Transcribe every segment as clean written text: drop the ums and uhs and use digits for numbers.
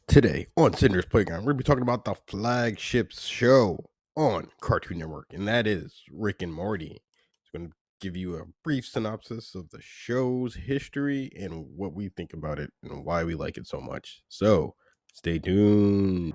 Today on Cinder's Playground, we're going to be talking about the flagship show on Cartoon Network, and that is Rick and Morty. It's going to give you a brief synopsis of the show's history and what we think about it and why we like it so much. So, stay tuned.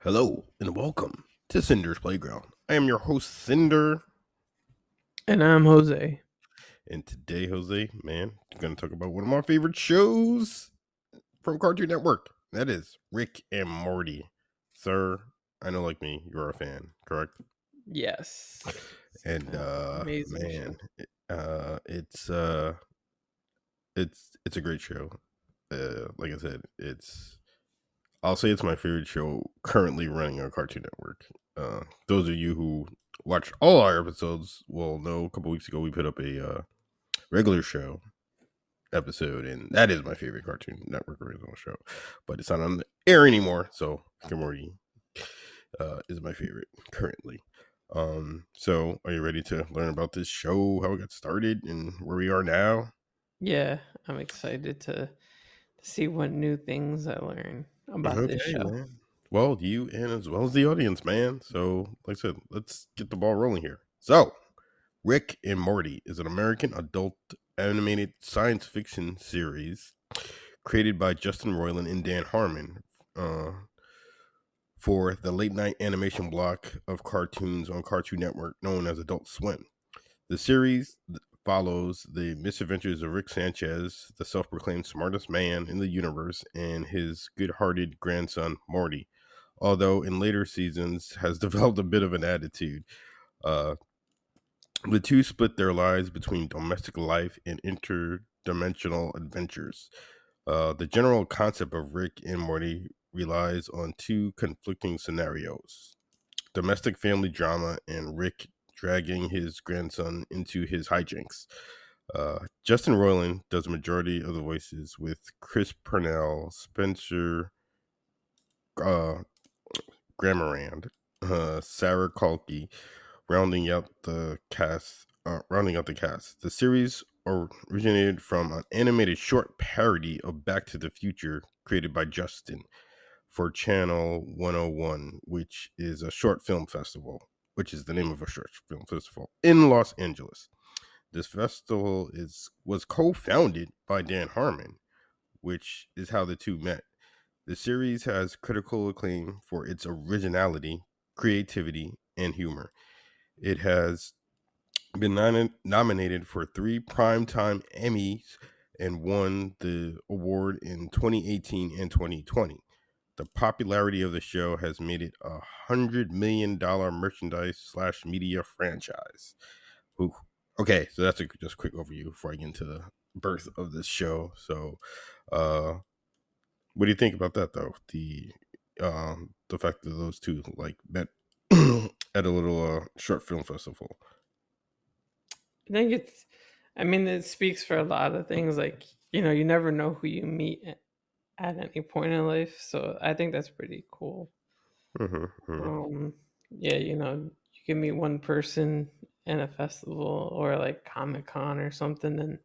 Hello and welcome to Cinder's Playground. I am your host, Sinder. And I'm Jose. And today, Jose, man, I'm going to talk about one of my favorite shows from Cartoon Network. That is Rick and Morty. Sir, I know like me, you're a fan, correct? Yes. And Amazing man, it's a great show. Like I said, I'll say it's my favorite show currently running on Cartoon Network. Those of you who watch all our episodes will know a couple weeks ago we put up a regular show episode, and that is my favorite Cartoon Network original show. But it's not on the air anymore, so Rick and Morty is my favorite currently. So are you ready to learn about this show, how it got started, and where we are now? Yeah, I'm excited to see what new things I learn about this show. Man. Well, you and as well as the audience, man. So, like I said, let's get the ball rolling here. So, Rick and Morty is an American adult animated science fiction series created by Justin Roiland and Dan Harmon for the late night animation block of cartoons on Cartoon Network known as Adult Swim. The series follows the misadventures of Rick Sanchez, the self-proclaimed smartest man in the universe, and his good-hearted grandson Morty, although in later seasons has developed a bit of an attitude. The two split their lives between domestic life and interdimensional adventures. The general concept of Rick and Morty relies on two conflicting scenarios: domestic family drama and Rick dragging his grandson into his hijinks. Justin Roiland does the majority of the voices, with Chris Purnell, Spencer Gramerand, Sarah Kalki rounding out the cast. The series originated from an animated short parody of Back to the Future created by Justin for Channel 101, which is a short film festival, which is the name of a short film festival in Los Angeles. This festival was co-founded by Dan Harmon, which is how the two met. The series has critical acclaim for its originality, creativity, and humor. It has been nominated for 3 Primetime Emmys and won the award in 2018 and 2020. The popularity of the show has made it $100 million merchandise / media franchise. Ooh. Okay, so that's just a quick overview before I get into the birth of this show. So, what do you think about that, though? The fact that those two like met at a little short film festival. I think it speaks for a lot of things. Like, you never know who you meet at any point in life. So I think that's pretty cool. Yeah, you can meet one person in a festival or like Comic-Con or something, and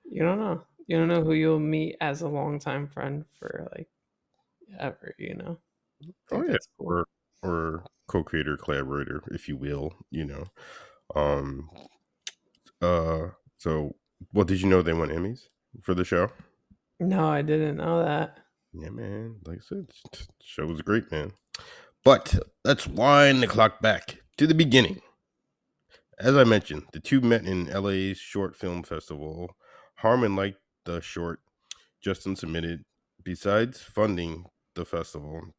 you don't know. You don't know who you'll meet as a longtime friend for like ever, I think that's cool. Or co-creator, collaborator, if you will. Um. So, well, did you know they won Emmys for the show? No, I didn't know that. Yeah, man. Like I said, show was great, man. But let's wind the clock back to the beginning. As I mentioned, the two met in LA's short film festival. Harmon liked the short Justin submitted. Besides funding the festival,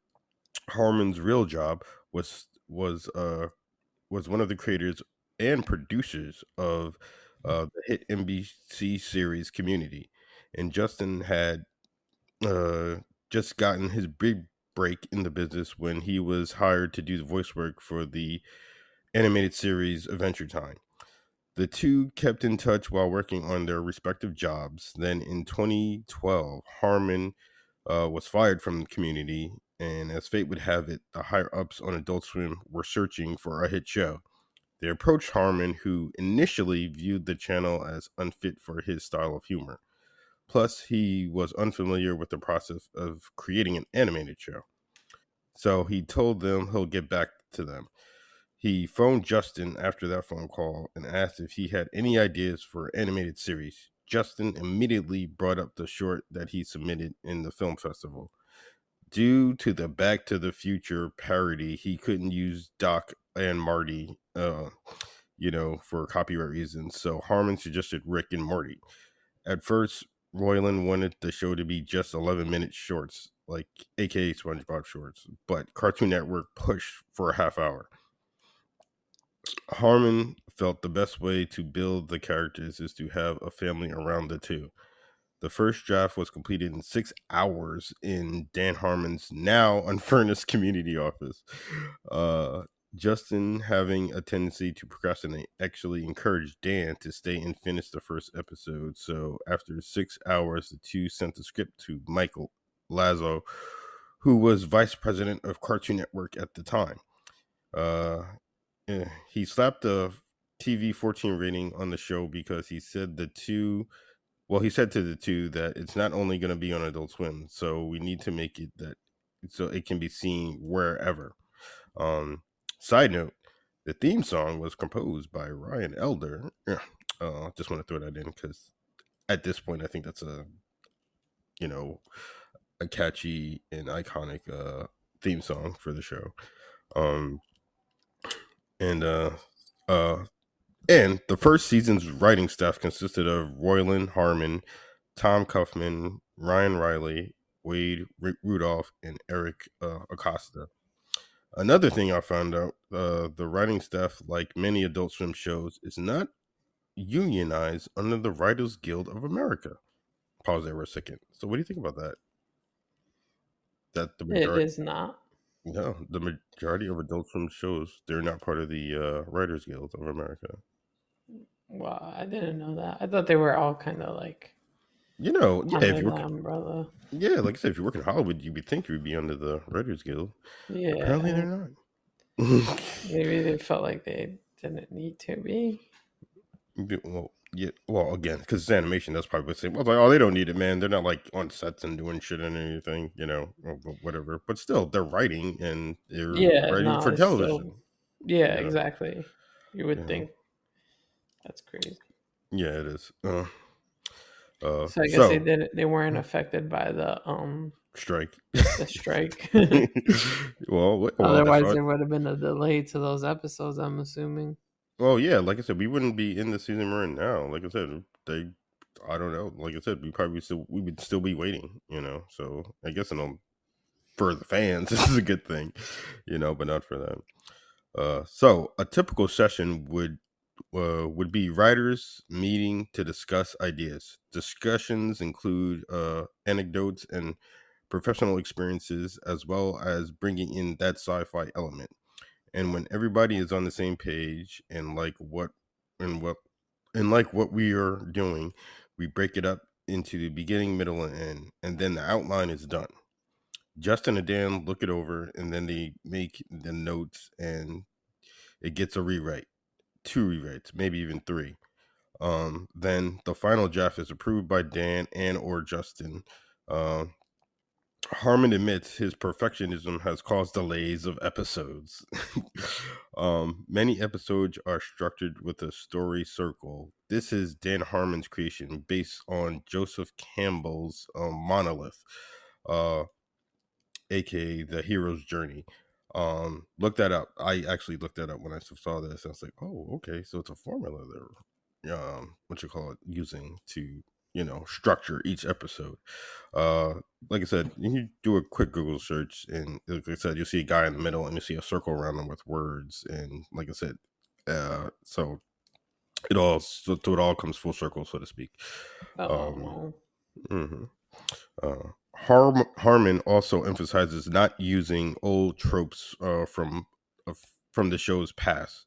Harmon's real job was one of the creators and producers of the hit NBC series Community, and Justin had uh, just gotten his big break in the business when he was hired to do the voice work for the animated series Adventure Time. The two kept in touch while working on their respective jobs. Then in 2012, Harmon was fired from the Community, and as fate would have it, the higher ups on Adult Swim were searching for a hit show. They approached Harmon, who initially viewed the channel as unfit for his style of humor. Plus, he was unfamiliar with the process of creating an animated show. So he told them he'll get back to them. He phoned Justin after that phone call and asked if he had any ideas for an animated series. Justin immediately brought up the short that he submitted in the film festival. Due to the Back to the Future parody, he couldn't use Doc and Marty, for copyright reasons. So Harmon suggested Rick and Morty. At first, Royland wanted the show to be just 11-minute shorts, like AKA SpongeBob shorts, but Cartoon Network pushed for a half hour. Harmon felt the best way to build the characters is to have a family around the two. The first draft was completed in 6 hours in Dan Harmon's now unfurnished community office. Uh, Justin, having a tendency to procrastinate, actually encouraged Dan to stay and finish the first episode. So after 6 hours, the two sent the script to Michael Lazo, who was vice president of Cartoon Network at the time. Uh, he slapped a TV 14 rating on the show because he said he said to the two that it's not only going to be on Adult Swim, so we need to make it that so it can be seen wherever. Um, Side note: the theme song was composed by Ryan Elder. Yeah, just want to throw that in because at this point, I think that's you know a catchy and iconic theme song for the show. Um, and uh, and the first season's writing staff consisted of Royland Harmon, Tom Kaufman, Ryan Riley, Wade Rudolph, and Eric Acosta. Another thing I found out: the writing staff, like many Adult Swim shows, is not unionized under the Writers Guild of America. Pause there for a second. So, what do you think about that? That the It majority, is not. no, the majority of Adult Swim shows they're not part of the Writers Guild of America. Well, I didn't know that. I thought they were all kind of like Yeah, if under you the work, umbrella. yeah, like I said, if you work in Hollywood, you would think you would be under the Writers Guild. Apparently, Yeah, they're not. maybe they felt like they didn't need to be. Well, yeah. Well, again, because it's animation, that's probably the same. I was like, oh, they don't need it, man. They're not like on sets and doing shit and anything, or whatever. But still, they're writing and they're Yeah, writing no, for it's still. television. Yeah, You know, exactly. You would you know. think that's crazy. Yeah, it is. So I guess they So did. They weren't affected by strike. the strike. well, that's Otherwise, right. there would have been a delay to those episodes. I'm assuming. Well, yeah, like I said, we wouldn't be in the season we're in now. Like I said, I don't know. Like I said, we would still be waiting. So I guess for the fans, this is a good thing, but not for them. So a typical session would be writers meeting to discuss ideas. Discussions include anecdotes and professional experiences, as well as bringing in that sci-fi element. And when everybody is on the same page and what what we are doing, we break it up into the beginning, middle, and end, and then the outline is done. Justin and Dan look it over, and then they make the notes, and it gets a rewrite, two rewrites, maybe even three. Then the final draft is approved by Dan and or Justin. Uh, Harmon admits his perfectionism has caused delays of episodes. Many episodes are structured with a story circle. This is Dan Harmon's creation based on Joseph Campbell's Monolith. uh, aka the hero's journey. Look that up. I actually looked that up when I saw this. I was like, oh, okay, so it's a formula they're what you call it using to structure each episode. Uh, like I said, you can do a quick Google search, and like I said, you'll see a guy in the middle, and you see a circle around him with words, and like I said, so it all comes full circle, so to speak. Um, Oh, mhm. Harmon also emphasizes not using old tropes from the show's past.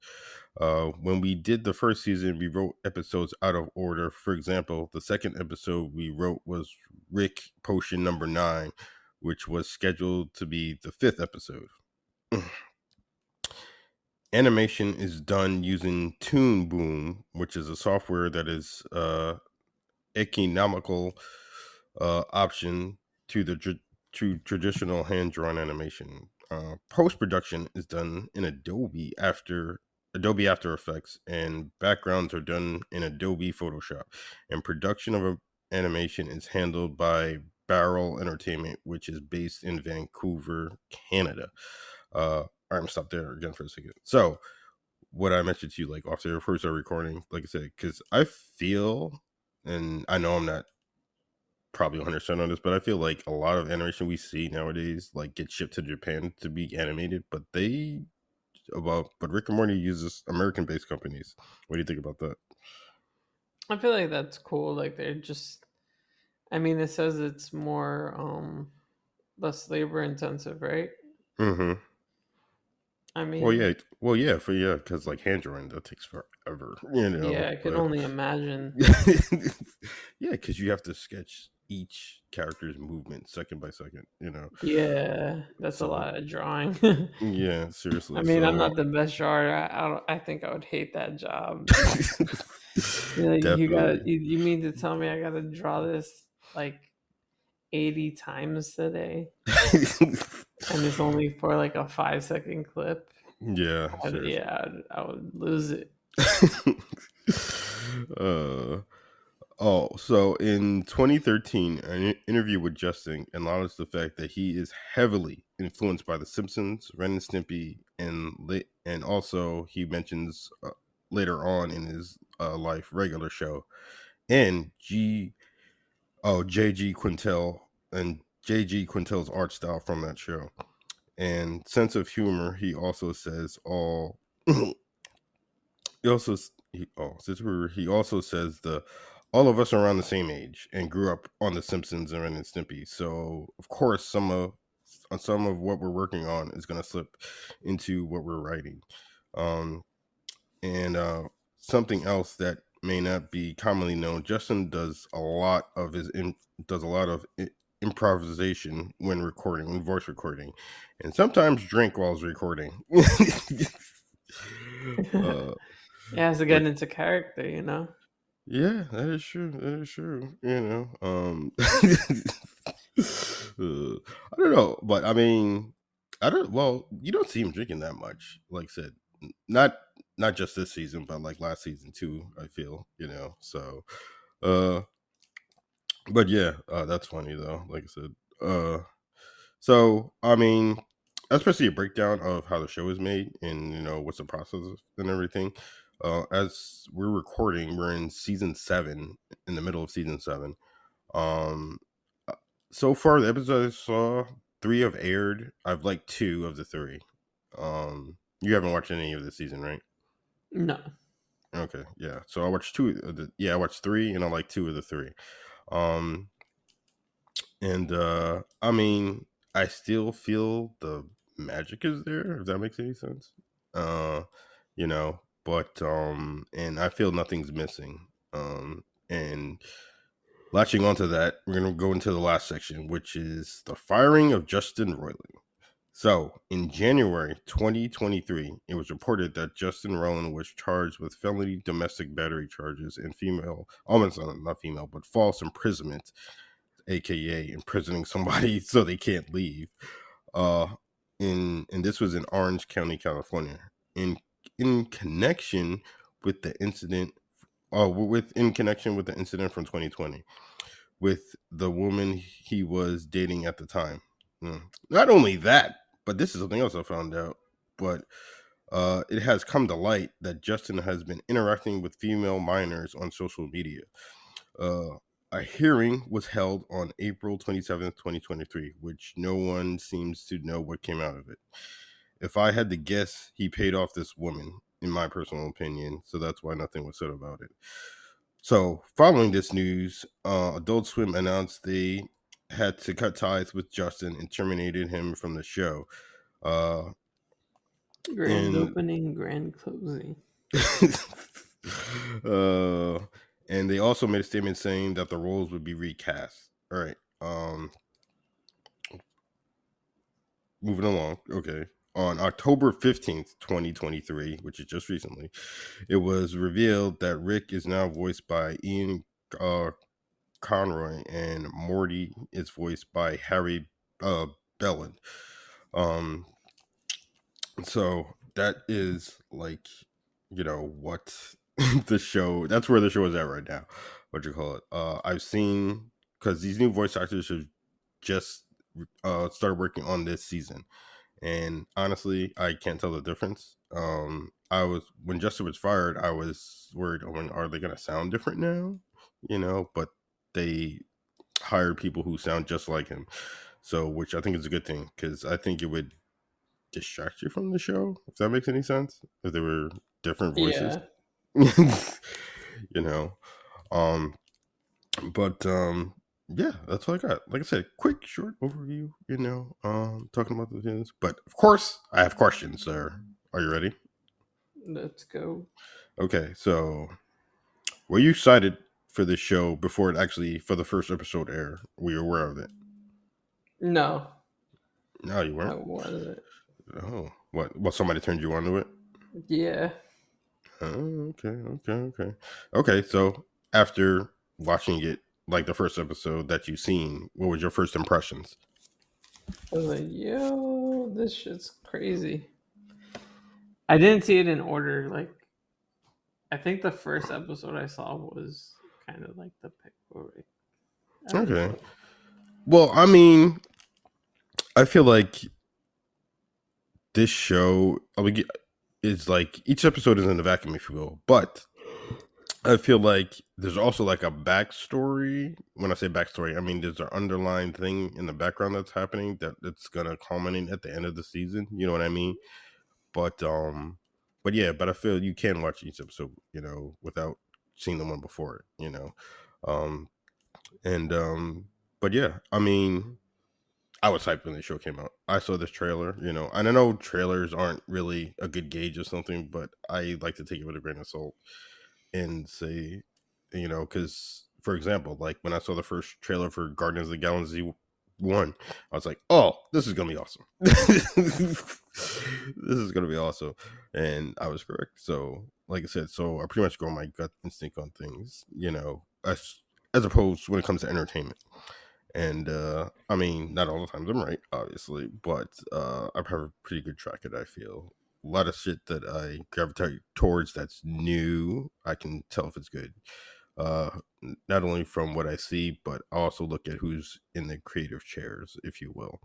When we did the first season, we wrote episodes out of order. For example, the second episode we wrote was Rick Potion number 9, which was scheduled to be the fifth episode. Animation is done using Toon Boom, which is a software that is economical option to to traditional hand drawn animation. Post production is done in Adobe After Effects, and backgrounds are done in Adobe Photoshop. And production of animation is handled by Barrel Entertainment, which is based in Vancouver, Canada. All right, I'm gonna stop there again for a second. So, what I mentioned to you, like after the first recording, like I said, because I feel, and I know I'm not probably 100% on this, but I feel like a lot of animation we see nowadays like get shipped to Japan to be animated, but Rick and Morty uses American-based companies. What do you think about that? I feel like that's cool. Like they're just. I mean, it says it's more less labor intensive, right? Mm-hmm. I Well, mean, yeah, because like hand drawing that takes forever, yeah, I could But only imagine. yeah, because you have to sketch each character's movement second by second. Yeah, that's a So lot of drawing. yeah, I seriously. mean, I'm So not the best drawer. I think I would hate that job. You know, definitely. you mean to tell me I gotta draw this like 80 times today, and it's only for like a 5-second clip? Yeah, seriously. Yeah, I would lose it. uh so in 2013, an interview with Justin acknowledged the fact that he is heavily influenced by The Simpsons, Ren and Stimpy, and also he mentions later on in his life regular show and JG Quintel and JG Quintel's art style from that show and sense of humor. He also says all He also he also says the all of us are around the same age and grew up on The Simpsons and Ren and Stimpy. So of course some of what we're working on is going to slip into what we're writing. Um, and something else that may not be commonly known, Justin does a lot of improvisation when voice recording, and sometimes drink while he's recording. uh, It has to which get into character, you know. Yeah, that is true. That is true. I don't know, but I mean, I don't. Well, you don't see him drinking that much. Like I said, not just this season, but like last season too. I feel. So, uh, but yeah, that's funny though. Like I said, so I mean, especially a breakdown of how the show is made and what's the process and everything. As we're recording, we're in season 7, in the middle of season 7. Um, uh, so far the episodes I saw, 3 have aired. I've liked 2 of the 3. You haven't watched any of the season, right? No. Okay, yeah. So I watched 2 of the yeah, I watched 3 and I like 2 of the 3. Um, and I mean, I still feel the magic is there, if that makes any sense. Uh, but and I feel nothing's missing. And latching onto that, we're gonna go into the last section, which is the firing of Justin Roiland. So, in January 2023, it was reported that Justin Roiland was charged with felony domestic battery charges and almost not female, but false imprisonment, aka imprisoning somebody so they can't leave. Uh, and this was in Orange County, California. In connection with the incident, in connection with the incident from 2020. with the woman he was dating at the time. Not only that, but this is something else I found out. But it has come to light that Justin has been interacting with female minors on social media. Uh, a hearing was held on April 27th, 2023, which no one seems to know what came out of it. If I had to guess, he paid off this woman, in my personal opinion, so that's why nothing was said about it. So, following this news, Adult Swim announced they had to cut ties with Justin and terminated him from the show. Uh, Grand and opening, grand closing. uh, and they also made a statement saying that the roles would be recast. All right. Moving along. Okay. On October 15th, 2023, which is just recently, it was revealed that Rick is now voiced by Ian uh, Conroy and Morty is voiced by Harry Belland. Um, so that is like, what the show. That's where the show is at right now. What you call it? I've seen because these new voice actors have just started working on this season, and honestly, I can't tell the difference. I was when Justin was fired, I was worried. Oh, are they gonna sound different now? But they hired people who sound just like him, so which I think is a good thing because I think it would distract you from the show if that makes any sense. If there were different voices, Yeah. you know. Um, but yeah, that's all I got. Like I said, quick, short overview. Talking about the things, but of course, I have questions, sir. Are you ready? Let's go. Okay, so were you excited for this show before it actually for the first episode air? Were you aware of it? No, No, you I weren't. wasn't. Oh, what? Well, somebody turned you on to it. Yeah. Oh, okay. So after watching it, like the first episode that you seen, what was your first impressions? I was like, yo, this shit's crazy. I didn't see it in order. Like, I think the first episode I saw was kind of like the pick for Rick Okay. episode. Well, I mean, I feel like this show, is like each episode is in a vacuum, if you will. But I feel like there's also like a backstory. When I say backstory, I mean there's an underlying thing in the background that's happening that's gonna culminate at the end of the season. You know what I mean? But but yeah, but I feel you can watch each episode, without seeing the one before it. Um, and but yeah, I mean, I was hyped when the show came out. I saw this trailer, and I know trailers aren't really a good gauge of something, but I like to take it with a grain of salt and say, because for example, like when I saw the first trailer for Guardians of the Galaxy one, I was like, oh, this is gonna be awesome. This is gonna be awesome, and I was correct. So, like I said, so I pretty much go on my gut instinct on things, as opposed when it comes to entertainment. And I mean, not all the times I'm right, obviously, but I have a pretty good track of it. I feel a lot of shit that I gravitate towards that's new. I can tell if it's good. Not only from what I see, but I also look at who's in the creative chairs, if you will.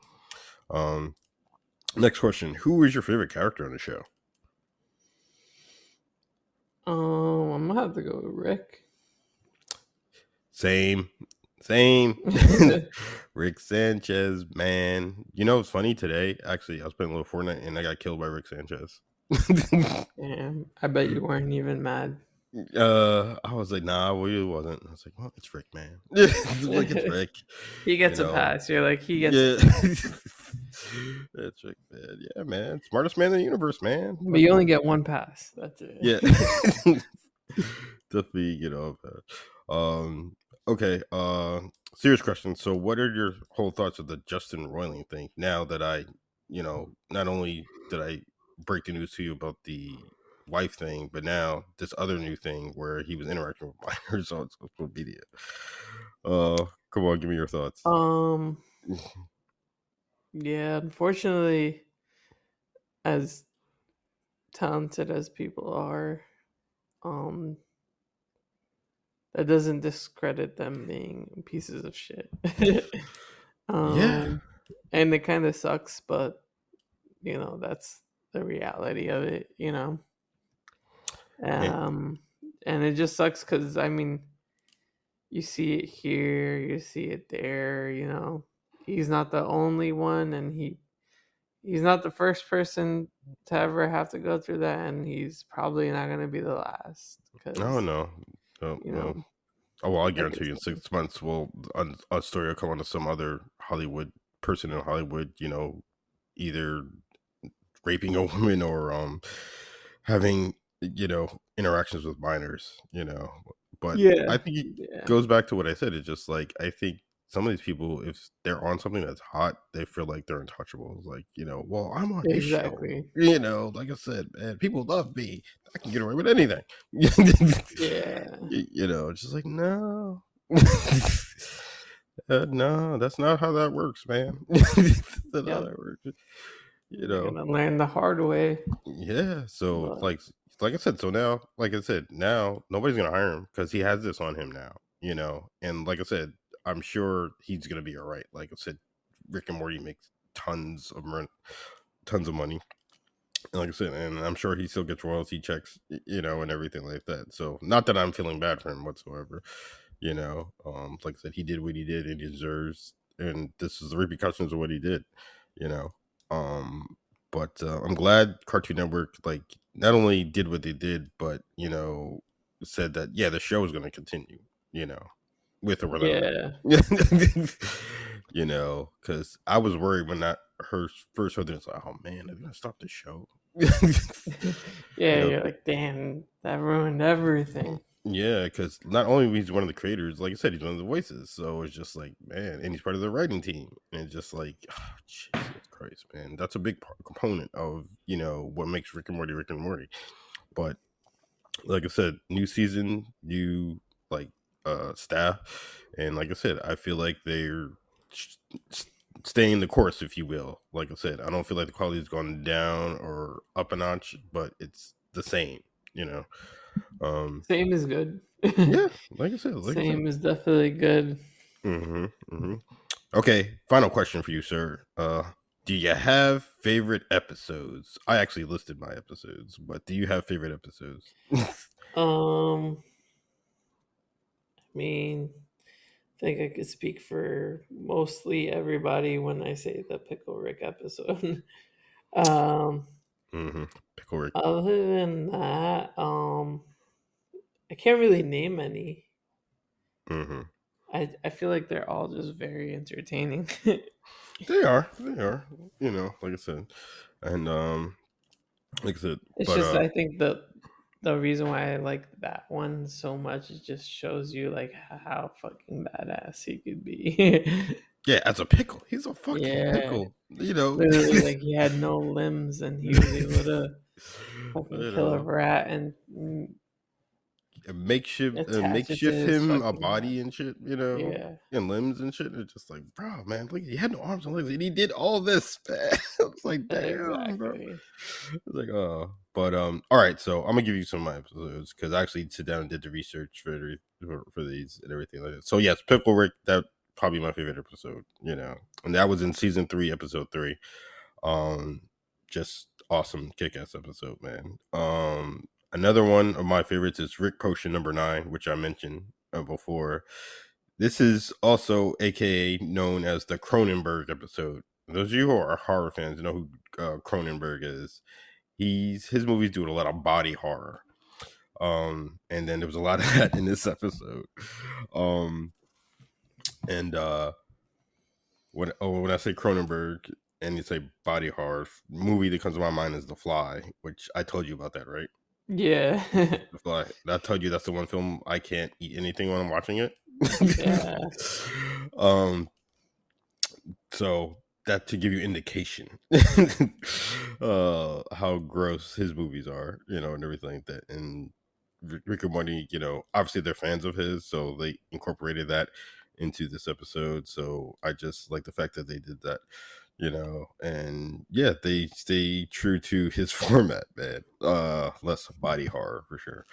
Um, Next question: who is your favorite character on the show? I'm gonna have to go with Rick. Same, same. Rick Sanchez, man. It's funny today. Actually, I was playing a little Fortnite and I got killed by Rick Sanchez. Damn, I bet you weren't even mad. I was like, nah, well, it wasn't. I was like, well, it's Rick, man. Like it's Rick, He you gets a know. pass. You're like, he gets a Yeah, pass. that's Rick, man. Yeah, man, smartest man in the universe, man. But you only Fucking get one pass. That's yeah. it. Definitely, okay, serious question. So what are your whole thoughts of the Justin Roiling thing now that not only did I break the news to you about the wife thing, but now this other new thing where he was interacting with minors on social media. Come on, give me your thoughts. um, yeah, unfortunately, as talented as people are, um, that doesn't discredit them being pieces of shit. Yeah. um, and it kind of sucks, but that's the reality of it. And, Um, and it just sucks because I mean, you see it here, you see it there. He's not the only one, and he's not the first person to ever have to go through that, and he's probably not going to be the last oh because no. Oh, you well. know, Oh, well, I like I guarantee you in said, 6 months, a story will come on to some other Hollywood person in Hollywood, either raping a woman or having interactions with minors. But yeah, I think it yeah, goes back to what I said. It's just like I think some of these people, if they're on something that's hot, they feel like they're untouchable. It's like, well, I'm on his show. exactly, Like I said, man, people love me. I can get away with anything. yeah, Just like, no. No, that's not how that works, man. That's not how yep. that works. You They're know, gonna learn the hard way, yeah. So but like I said, so now, like I said, now nobody's gonna hire him because he has this on him now. And like I said, I'm sure he's gonna be all right. Like I said, Rick and Morty makes tons of money. And like I said, and I'm sure he still gets royalty checks, and everything like that. So not that I'm feeling bad for him whatsoever. Like I said, he did what he did and he deserves, and this is the repercussions of what he did. You know, but I'm glad Cartoon Network like not only did what they did, but said that yeah, the show is going to continue. You know, with or without yeah, him. Because I was worried when that first heard this. Like, oh man, they're gonna stop the show. yeah. you know, You're like, damn, that ruined everything. Yeah, because not only he's one of the creators, like I said, he's one of the voices. So it's just like, man, and he's part of the writing team. And it's just like, oh, Jesus Christ, man, that's a big component of what makes Rick and Morty. But like I said, new season, new like staff, and like I said, I feel like they're s- staying the course, if you will. Like I said, I don't feel like the quality's gone down or up a notch, but it's the same. You know. Um, Same is good. yeah, like I said. Same is definitely good. Hmm. Hmm. Okay, final question for you, sir. Do you have favorite episodes? I actually listed my episodes, but do you have favorite episodes? Um, I mean, I think I could speak for mostly everybody when I say the Pickle Rick episode. um, Hmm. Pickle Rick. Other than that, I can't really name any. Hmm. I feel like they're all just very entertaining. They are. They are. Like I said, and like I said, It's but just I think the reason why I like that one so much it just shows you like how fucking badass he could be. yeah, as a pickle, he's a fucking Yeah, pickle. literally, like he had no limbs and he was able to fucking you kill a know. rat and attach it to makeshift his him a fucking body and shit, yeah. and limbs and shit. It's just like, bro, man, look, he had no arms and legs, and he did all this. Man. I was like, damn, bro. Exactly. I was like, oh, but all right. So I'm gonna give you some of my episodes because I actually sit down and did the research for these and everything like that. So yes, Pickle Rick, that probably my favorite episode, and that was in season 3, episode 3. Um, just awesome, kick ass episode, man. Another one of my favorites is Rick Potion number 9, which I mentioned before. This is also AKA known as the Cronenberg episode. Those of you who are horror fans know who Cronenberg is. His movies do a lot of body horror. And then there was a lot of that in this episode. Um, and when I say Cronenberg and you say body horror, movie that comes to my mind is The Fly, which I told you about that, right? Yeah. The Fly. I told you that's the one film I can't eat anything when I'm watching it. Yeah. um, so that to give you indication how gross his movies are, and everything like that. And Rick and Morty, obviously they're fans of his, so they incorporated that into this episode. So I just like the fact that they did that, and yeah, they stay true to his format, man. Less body horror for sure.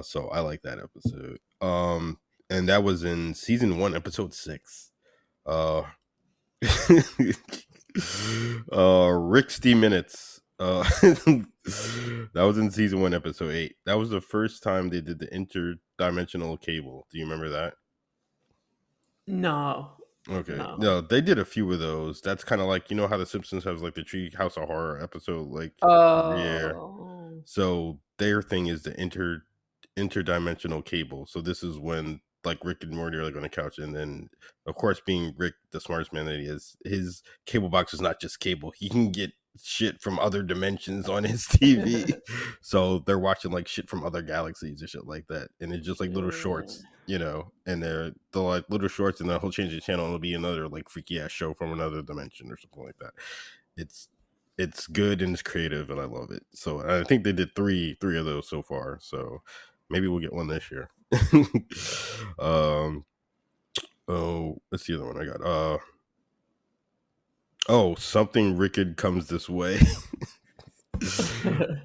So I like that episode. Um, and that was in season 1, episode 6. Uh, Rick Minutes. That was in season 1, episode 8. That was the first time they did the interdimensional cable. Do you remember that? No, Okay. no. No, they did a few of those. That's kind of like, you know how the Simpsons has like the Tree House of Horror episode like every year. Oh, So their thing is the interdimensional cable. So this is when like Rick and Morty are like on the couch, and then of course, being Rick, the smartest man that he is, his cable box is not just cable. He can get shit from other dimensions on his TV. So they're watching like shit from other galaxies and shit like that. And it's just like little yeah. shorts, you know, and they're like little shorts, and then he'll change the channel and it'll be another like freaky ass show from another dimension or something like that. It's it's good and it's creative and I love it. So I think they did three of those so far. So maybe we'll get one this year. um oh, that's the other one I got. Oh, something wicked comes this way.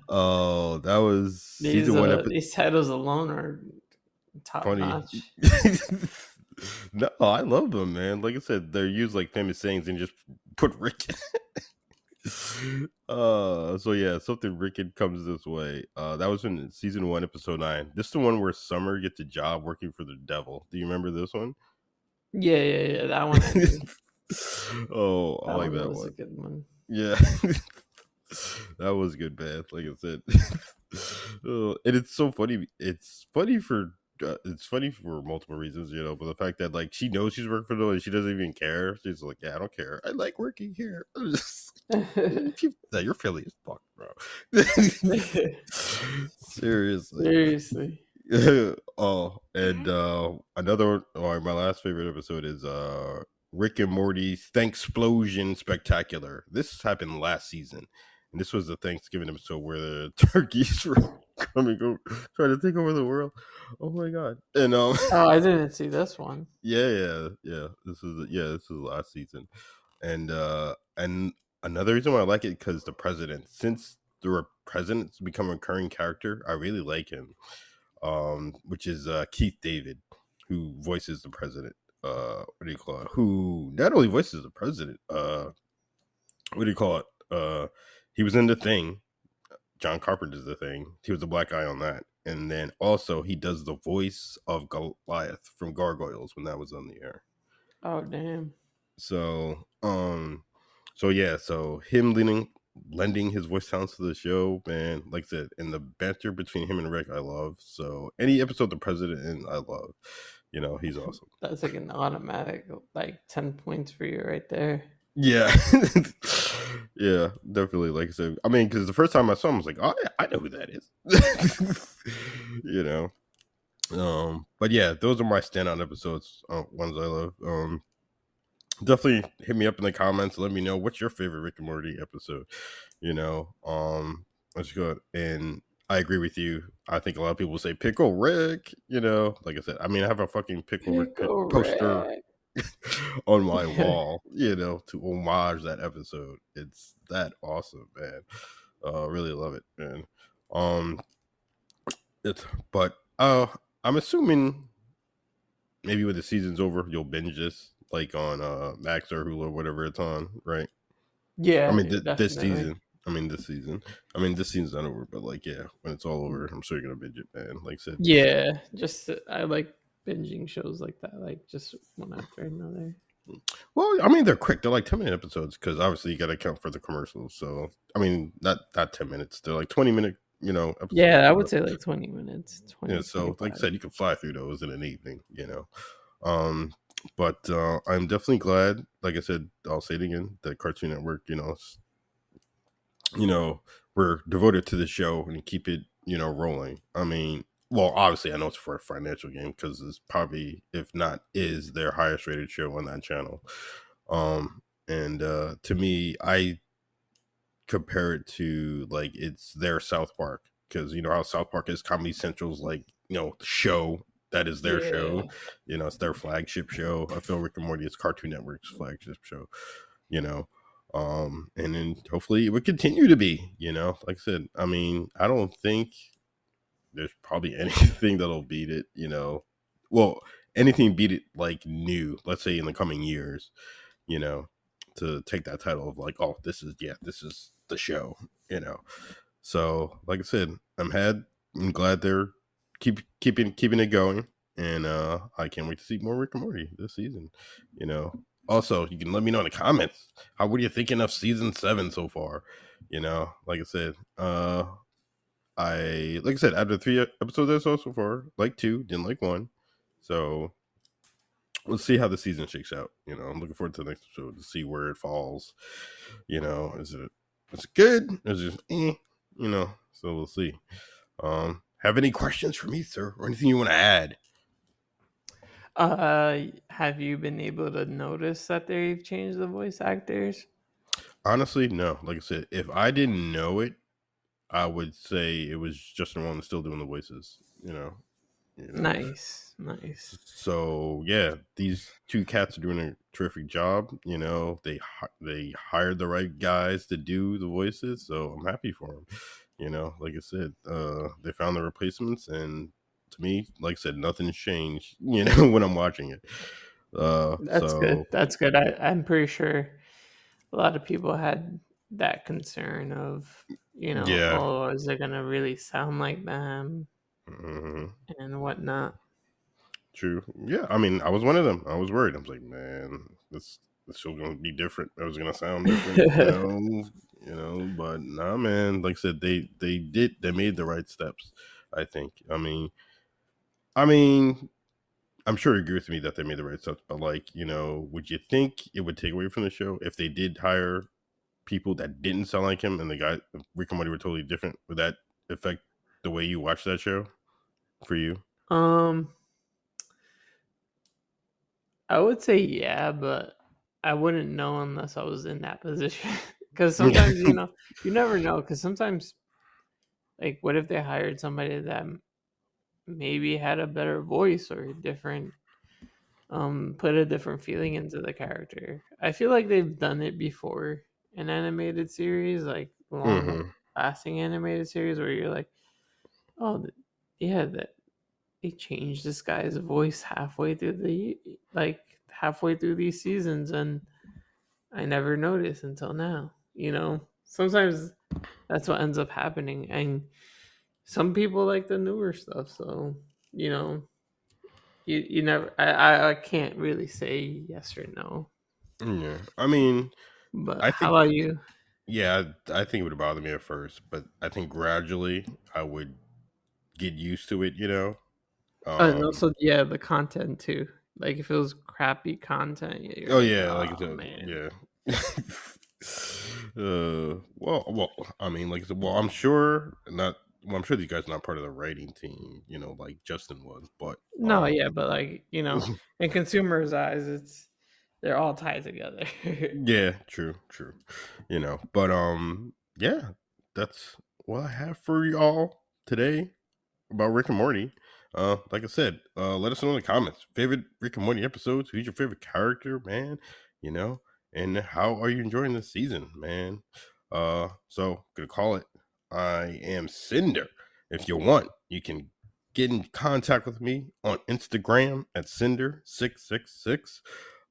Oh, that was season one episode These titles alone are top 20. notch. No, I love them, man. Like I said, they're used like famous sayings and just put Rick. So yeah, something wicked comes this way. That was in season 1, episode 9. This is the one where Summer gets a job working for the devil. Do you remember this one? Yeah, yeah, yeah. That one I do. Oh, I That like one that was a one. good one. Yeah. That was good, man. Like I said. And it's so funny. It's funny for multiple reasons, you know. But the fact that like she knows she's working for them and she doesn't even care. She's like, "Yeah, I don't care. I like working here." That your Philly is fucked, bro. Seriously. Seriously. Oh, and another or my last favorite episode is Rick and Morty's Thanksplosion Spectacular. This happened last season. And this was the Thanksgiving episode where the turkeys were coming over trying to take over the world. Oh my god. And Oh, I didn't see this one. yeah. This is last season. And another reason why I like it because the president, since the president's become a recurring character, I really like him. Which is Keith David, who voices the president. What do you call it? Who not only voices the president, what do you call it? He was in The Thing. John Carpenter's The Thing. He was the black guy on that. And then also he does the voice of Goliath from Gargoyles when that was on the air. Oh, damn. So, so yeah, so him lending his voice talents to the show, man, like I said, and the banter between him and Rick, I love. So any episode the president in, I love. You know, he's awesome. That's like an automatic, like 10 points for you right there. Yeah, yeah, definitely. Like I said, I mean, because the first time I saw him, I was like, oh, yeah, I know who that is. You know, but yeah, those are my standout episodes, ones I love. Definitely hit me up in the comments. Let me know what's your favorite Rick and Morty episode. You know, let's go. And I agree with you. I think a lot of people say Pickle Rick. You know, like I said, I mean, I have a fucking Pickle Rick Pickle poster Rick. on my wall. You know, to homage that episode. It's that awesome, man. Really love it, man. Um, it's but I'm assuming maybe when the season's over, you'll binge this like on Max or Hulu or whatever it's on, right? I Yeah, mean, yeah, this definitely. season. I mean, this season. I mean, this season's not over, but like, yeah, when it's all over, I'm sure you're gonna binge it, man. Like I said, Yeah, just I like binging shows like that, like just one after another. well, I mean, they're quick. They're like 10-minute episodes because obviously you got to account for the commercials. So, I mean, not 10 minutes. They're like 20-minute, you know, episodes. Yeah, I You would know? say like 20 minutes, Yeah. 20, So, like I 25. said, you can fly through those in an evening. You know. Um, but I'm definitely glad. Like I said, I'll say it again. That Cartoon Network, you know, we're devoted to the show and keep it, you know, rolling. I mean, well, obviously, I know it's for a financial game because it's probably, if not, is their highest rated show on that channel. And to me, I compare it to like it's their South Park because you know how South Park is Comedy Central's like the show that is their Yeah. show. You know, it's their flagship show. I feel Rick and Morty is Cartoon Network's flagship show. You know, and then hopefully it would continue to be. You know, like I said, I mean, I don't think there's probably anything that'll beat it. You know, well, anything beat it like new, let's say in the coming years, you know, to take that title of like, oh, this is the show, you know. So, like I said, I'm glad they're keeping it going, and I can't wait to see more Rick and Morty this season. You know. Also, you can let me know in the comments what are you thinking of season 7 so far. You know, like I said, out of 3 episodes I saw so far, like 2, didn't like 1. So let's see how the season shakes out. You know, I'm looking forward to the next episode to see where it falls. You know, is it good? Is it you know? So we'll see. Have any questions for me, sir, or anything you want to add? Have you been able to notice that they've changed the voice actors? Honestly, no. Like I said, if I didn't know it, I would say it was Justin Roiland still doing the voices. You know. Nice, nice. So yeah, these two cats are doing a terrific job. You know, they hired the right guys to do the voices, so I'm happy for them. You know, like I said, they found the replacements, and to me, like I said, nothing's changed. You know, when I'm watching it. That's good. So That's good. I'm pretty sure a lot of people had that concern of, yeah, oh, is it gonna really sound like them hmm and whatnot. true. Yeah, I mean, I was one of them. I was worried. I was like, man, this show's gonna be different. It was gonna sound different. But nah, man. Like I said, they made the right steps. I think. I mean, I'm sure you agree with me that they made the right steps. But like, would you think it would take away from the show if they did hire people that didn't sound like him and the guy Rick and Morty were totally different? Would that affect the way you watch that show for you? um, I would say yeah, but I wouldn't know unless I was in that position. Because sometimes, you never know. Because sometimes, like, what if they hired somebody that maybe had a better voice or different, put a different feeling into the character? I feel like they've done it before in animated series, like long hmm lasting animated series, where you're like, oh, yeah, that they changed this guy's voice halfway through these seasons, and I never noticed until now. Sometimes that's what ends up happening, and some people like the newer stuff. So you know, you never. I can't really say yes or no. Yeah. I mean, But I how think about you? yeah, I think it would bother me at first, but I think gradually I would get used to it, And Um also, yeah, the content too. Like if it was crappy content, you're oh like, yeah, like I oh said, man. yeah. Well, I mean, like I said, well, I'm sure not well, I'm sure these guys are not part of the writing team, like Justin was, but No, yeah, but like in consumers' eyes, they're all tied together. yeah, true, true. But yeah, that's what I have for y'all today about Rick and Morty. Like I said, let us know in the comments. Favorite Rick and Morty episodes? Who's your favorite character, man? You know, and how are you enjoying this season, man? So gonna call it. I am Cinder. If you want, you can get in contact with me on Instagram at Cinder666.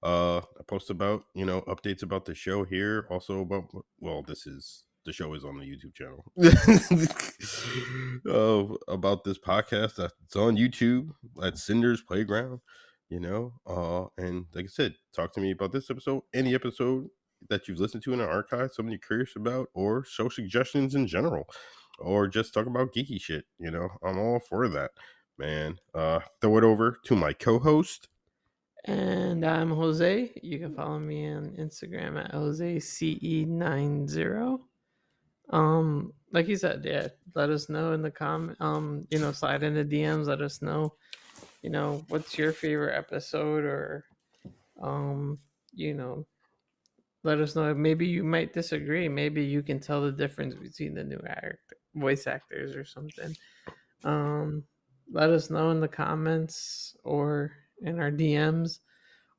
I post about updates about the show here. Also about the show is on the YouTube channel. About this podcast that's on YouTube at Cinder's Playground. And like I said, talk to me about this episode, any episode that you've listened to in an archive, something you're curious about, or show suggestions in general, or just talk about geeky shit. I'm all for that, man. Throw it over to my co-host. And I'm Jose. You can follow me on Instagram at JoseCE90. Like you said, yeah, let us know in the comment. Slide in the DMs. Let us know. What's your favorite episode, or um, you know, let us know. Maybe you might disagree. Maybe you can tell the difference between the new voice actors or something. Um, Let us know in the comments or in our DMs,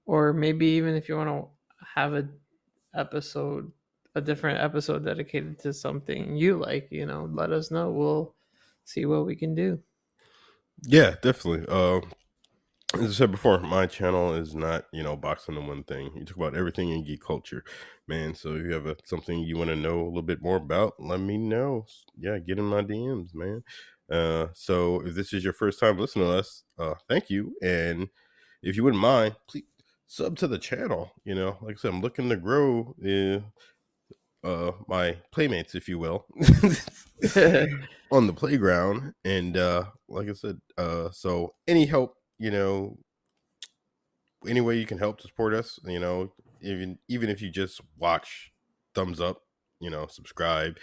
or maybe even if you want to have episode, a different episode dedicated to something you like. Let us know. We'll see what we can do. Yeah, definitely. As I said before, my channel is not, boxing on one thing. You talk about everything in geek culture, man. So if you have something you want to know a little bit more about, let me know. Yeah, get in my DMs, man. So if this is your first time listening to us, thank you. And if you wouldn't mind, please sub to the channel. Like I said, I'm looking to grow my playmates, if you will, on the playground. And like I said, so any help, any way you can help to support us, even if you just watch, thumbs up, subscribe,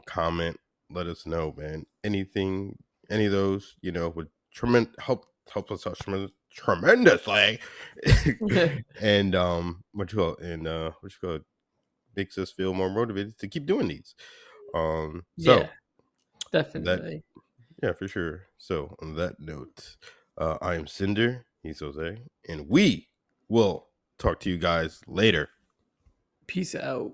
comment, let us know, man. Anything, any of those, would help us out tremendously. And what you call it, makes us feel more motivated to keep doing these. So Yeah, that definitely. yeah, for sure. So on that note, I am Cinder, he's Jose, and we will talk to you guys later. Peace out.